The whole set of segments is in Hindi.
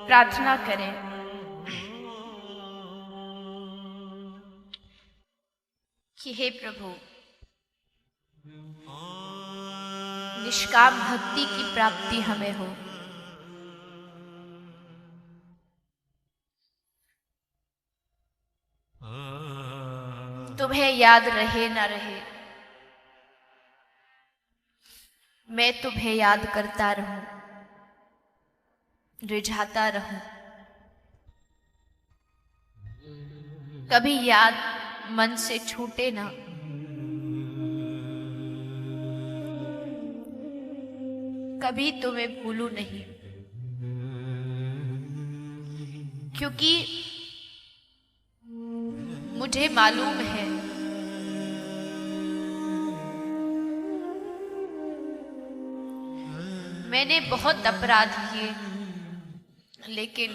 प्रार्थना करें। कि हे प्रभु, निष्काम भक्ति की प्राप्ति हमें हो। तुम्हें याद रहे ना रहे, मैं तुम्हें याद करता रहूं, रिझाता रहूं। कभी याद मन से छूटे ना, कभी तुम्हें भूलूं नहीं, क्योंकि मुझे मालूम है मैंने बहुत अपराध किए, लेकिन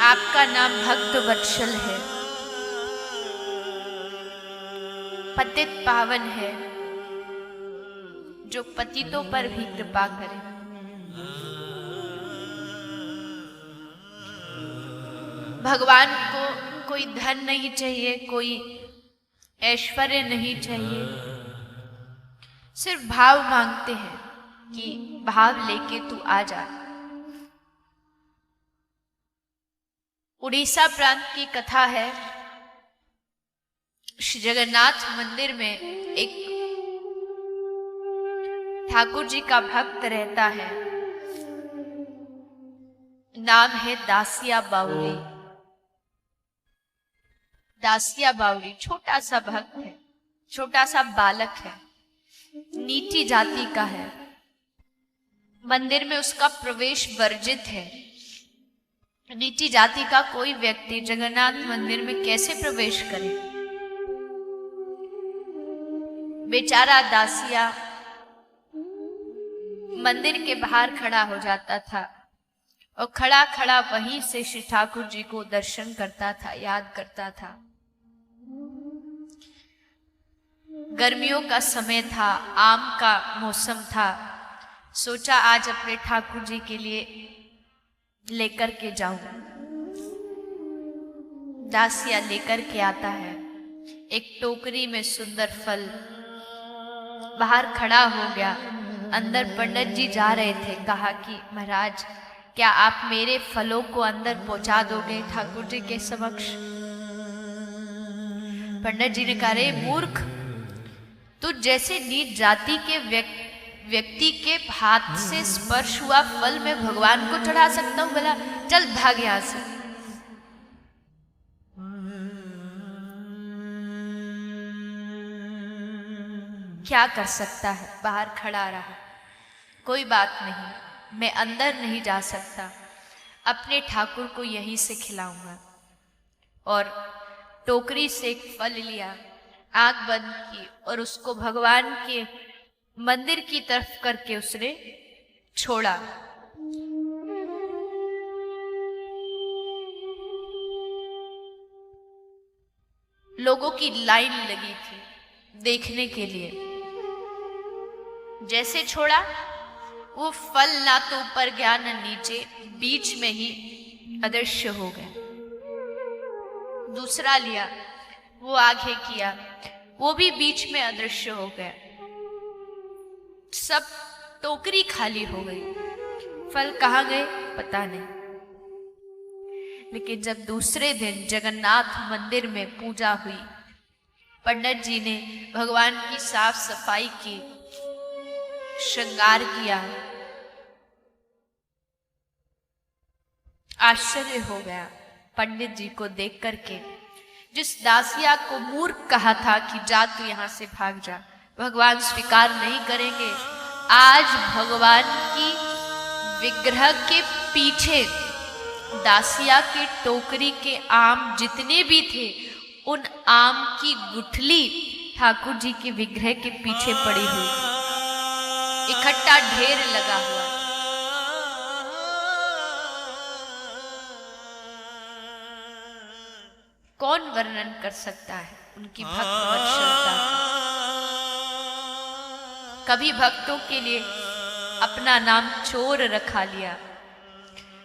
आपका नाम भक्त वत्सल है, पतित पावन है, जो पतितों पर भी कृपा करे। भगवान को कोई धन नहीं चाहिए, कोई ऐश्वर्य नहीं चाहिए, सिर्फ भाव मांगते हैं कि भाव लेके तू आ जा। उड़ीसा प्रांत की कथा है। श्री जगन्नाथ मंदिर में एक ठाकुर जी का भक्त रहता है, नाम है दासिया बावली। दासिया बावली छोटा सा भक्त है, छोटा सा बालक है, नीची जाति का है। मंदिर में उसका प्रवेश वर्जित है। नीची जाति का कोई व्यक्ति जगन्नाथ मंदिर में कैसे प्रवेश करे? बेचारा दासिया मंदिर के बाहर खड़ा हो जाता था और खड़ा खड़ा वहीं से श्री ठाकुर जी को दर्शन करता था, याद करता था। गर्मियों का समय था, आम का मौसम था। सोचा आज अपने ठाकुर जी के लिए लेकर के जाऊं। दासिया लेकर के आता है एक टोकरी में सुंदर फल। बाहर खड़ा हो गया। अंदर पंडित जी जा रहे थे। कहा कि महाराज, क्या आप मेरे फलों को अंदर पहुंचा दोगे ठाकुर जी के समक्ष? पंडित जी ने कहा, रे मूर्ख, तू जैसे नीच जाति के व्यक्ति के हाथ से स्पर्श हुआ फल में भगवान को चढ़ा सकता हूं? बोला चल भाग यहां से। क्या कर सकता है, बाहर खड़ा रहा। कोई बात नहीं, मैं अंदर नहीं जा सकता, अपने ठाकुर को यहीं से खिलाऊंगा। और टोकरी से एक फल लिया, आंख बंद की और उसको भगवान के मंदिर की तरफ करके उसने छोड़ा। लोगों की लाइन लगी थी देखने के लिए। जैसे छोड़ा, वो फल ना तो ऊपर गया ना नीचे, बीच में ही अदृश्य हो गया। दूसरा लिया, वो आगे किया, वो भी बीच में अदृश्य हो गया। सब टोकरी खाली हो गई। फल कहाँ गए पता नहीं। लेकिन जब दूसरे दिन जगन्नाथ मंदिर में पूजा हुई, पंडित जी ने भगवान की साफ सफाई की, श्रृंगार किया, आश्चर्य हो गया पंडित जी को देख करके। जिस दासिया को मूर्ख कहा था कि जा तू यहां से भाग जा, भगवान स्वीकार नहीं करेंगे। आज भगवान की विग्रह के पीछे दासिया के टोकरी के आम जितने भी थे, उन आम की गुठली ठाकुर जी के विग्रह के पीछे पड़ी हुई थी। इकट्ठा ढेर लगा हुआ। कौन वर्णन कर सकता है उनकी भक्त वत्सलता का? कभी भक्तों के लिए अपना नाम चोर रखा लिया,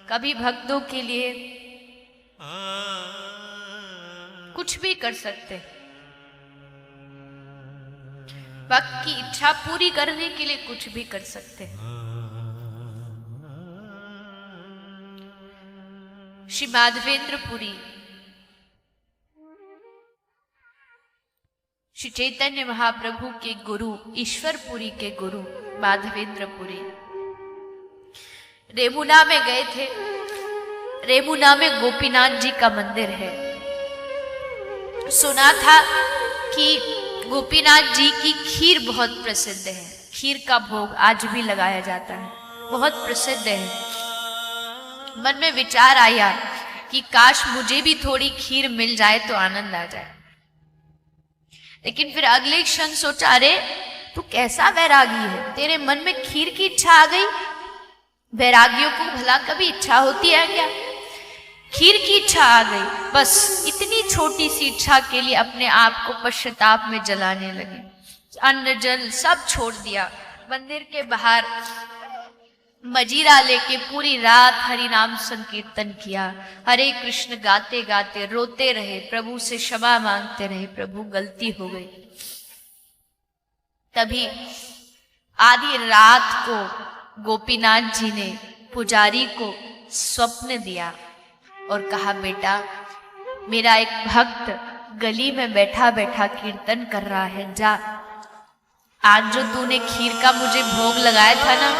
कभी भक्तों के लिए कुछ भी कर सकते। भक्त की इच्छा पूरी करने के लिए कुछ भी कर सकते। श्री माधवेंद्रपुरी श्री चैतन्य महाप्रभु के गुरु, ईश्वरपुरी के गुरु माधवेंद्रपुरी रेमुना में गए थे। रेमुना में गोपीनाथ जी का मंदिर है। सुना था कि गोपीनाथ जी की खीर बहुत प्रसिद्ध है। खीर का भोग आज भी लगाया जाता है, बहुत प्रसिद्ध है। मन में विचार आया कि काश मुझे भी थोड़ी खीर मिल जाए तो आनंद आ जाए। लेकिन फिर अगले क्षण सोचा, अरे तू कैसा वैरागी है, तेरे मन में खीर की इच्छा आ गई। वैरागियों को भला कभी इच्छा होती है क्या? खीर की इच्छा आ गई, बस इतनी छोटी सी इच्छा के लिए अपने आप को पश्चाताप में जलाने लगे। अन्न जल सब छोड़ दिया। मंदिर के बाहर मजीरा लेके पूरी रात हरि नाम संकीर्तन किया। हरे कृष्ण गाते गाते रोते रहे, प्रभु से क्षमा मांगते रहे, प्रभु गलती हो गई। तभी आधी रात को गोपीनाथ जी ने पुजारी को स्वप्न दिया और कहा, बेटा मेरा एक भक्त गली में बैठा बैठा कीर्तन कर रहा है, जा आज जो तूने खीर का मुझे भोग लगाया था ना,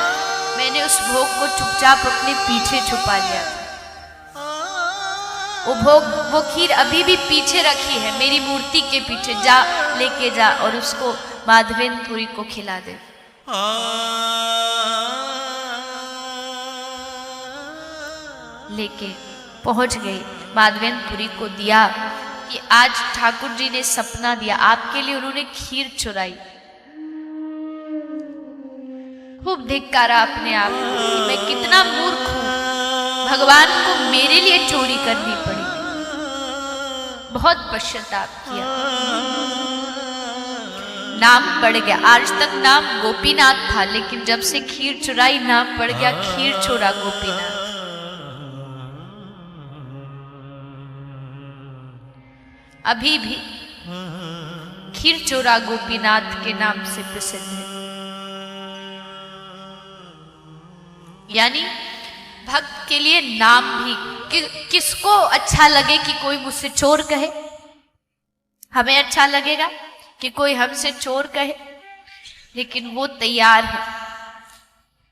मैंने उस भोग को चुपचाप अपने पीछे छुपा लिया था। वो खीर अभी भी पीछे रखी है, मेरी मूर्ति के पीछे, जा लेके जा और उसको माधवेंद्रपुरी को खिला दे। लेके पहुंच गई, माधवेंद्रपुरी को दिया कि आज ठाकुर जी ने सपना दिया, आपके लिए उन्होंने खीर चुराई। खूब धिक्कारा अपने आप कि मैं कितना मूर्ख हूं, भगवान को मेरे लिए चोरी करनी पड़ी। बहुत पश्चाताप किया। नाम पड़ गया। आज तक नाम गोपीनाथ था, लेकिन जब से खीर चुराई नाम पड़ गया खीर चोरा गोपीनाथ। अभी भी खीर चोरा गोपीनाथ के नाम से प्रसिद्ध है। यानी भक्त के लिए नाम भी किसको अच्छा लगे कि कोई मुझसे चोर कहे? हमें अच्छा लगेगा कि कोई हमसे चोर कहे, लेकिन वो तैयार है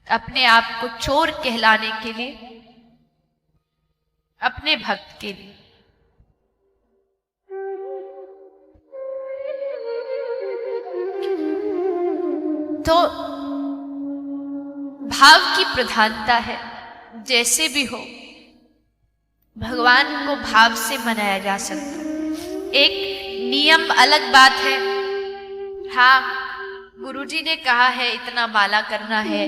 अपने आप को चोर कहलाने के लिए, अपने भक्त के लिए। तो भाव की प्रधानता है। जैसे भी हो, भगवान को भाव से मनाया जा सकता है। एक नियम अलग बात है। हाँ, गुरुजी ने कहा है इतना माला करना है,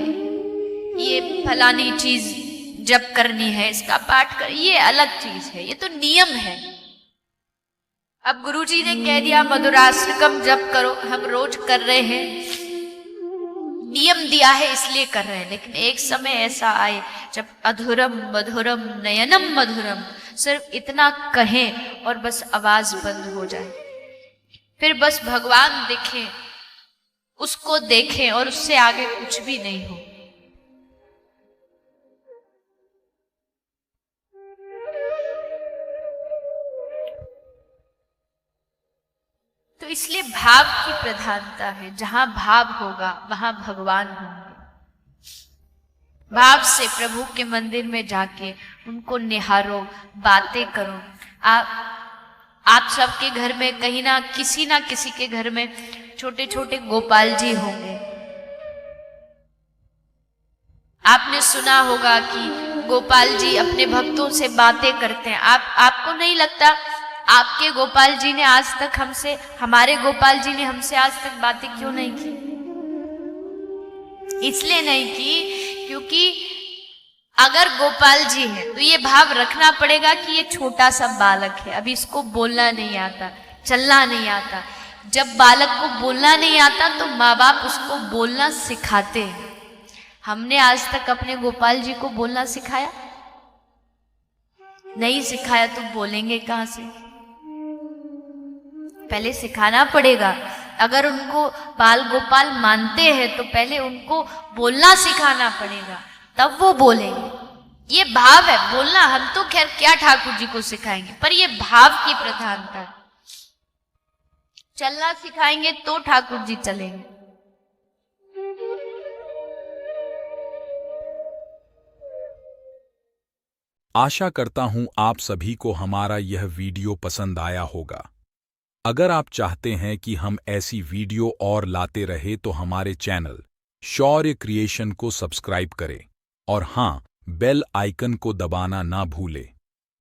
ये फलानी चीज जप करनी है, इसका पाठ कर, ये अलग चीज है, ये तो नियम है। अब गुरुजी ने कह दिया मधुराष्टकम जप करो, हम रोज कर रहे हैं, नियम दिया है इसलिए कर रहे हैं। लेकिन एक समय ऐसा आए जब अधुरम मधुरम नयनम मधुरम सिर्फ इतना कहें और बस आवाज बंद हो जाए, फिर बस भगवान दिखे, उसको देखें और उससे आगे कुछ भी नहीं हो। तो इसलिए भाव की प्रधानता है। जहां भाव होगा वहां भगवान होंगे। भाव से प्रभु के मंदिर में जाके उनको निहारो, बातें करो। आप सबके घर में कहीं ना किसी के घर में छोटे छोटे गोपाल जी होंगे। आपने सुना होगा कि गोपाल जी अपने भक्तों से बातें करते हैं। आपको नहीं लगता आपके गोपाल जी ने आज तक हमसे, हमारे गोपाल जी ने हमसे आज तक बातें क्यों नहीं की? इसलिए नहीं की क्योंकि अगर गोपाल जी है तो ये भाव रखना पड़ेगा कि ये छोटा सा बालक है, अभी इसको बोलना नहीं आता, चलना नहीं आता, जब बालक को बोलना नहीं आता तो माँ बाप उसको बोलना सिखाते हैं। हमने आज तक अपने गोपाल जी को बोलना सिखाया? नहीं सिखाया तो बोलेंगे कहां से? पहले सिखाना पड़ेगा। अगर उनको बाल गोपाल मानते हैं तो पहले उनको बोलना सिखाना पड़ेगा, तब वो बोलेंगे। ये भाव है बोलना। हम तो खैर क्या ठाकुर जी को सिखाएंगे, पर ये भाव की प्रधानता। चलना सिखाएंगे तो ठाकुर जी चलेंगे। आशा करता हूं आप सभी को हमारा यह वीडियो पसंद आया होगा। अगर आप चाहते हैं कि हम ऐसी वीडियो और लाते रहे तो हमारे चैनल शौर्य क्रिएशन को सब्सक्राइब करें और हां, बेल आइकन को दबाना ना भूलें।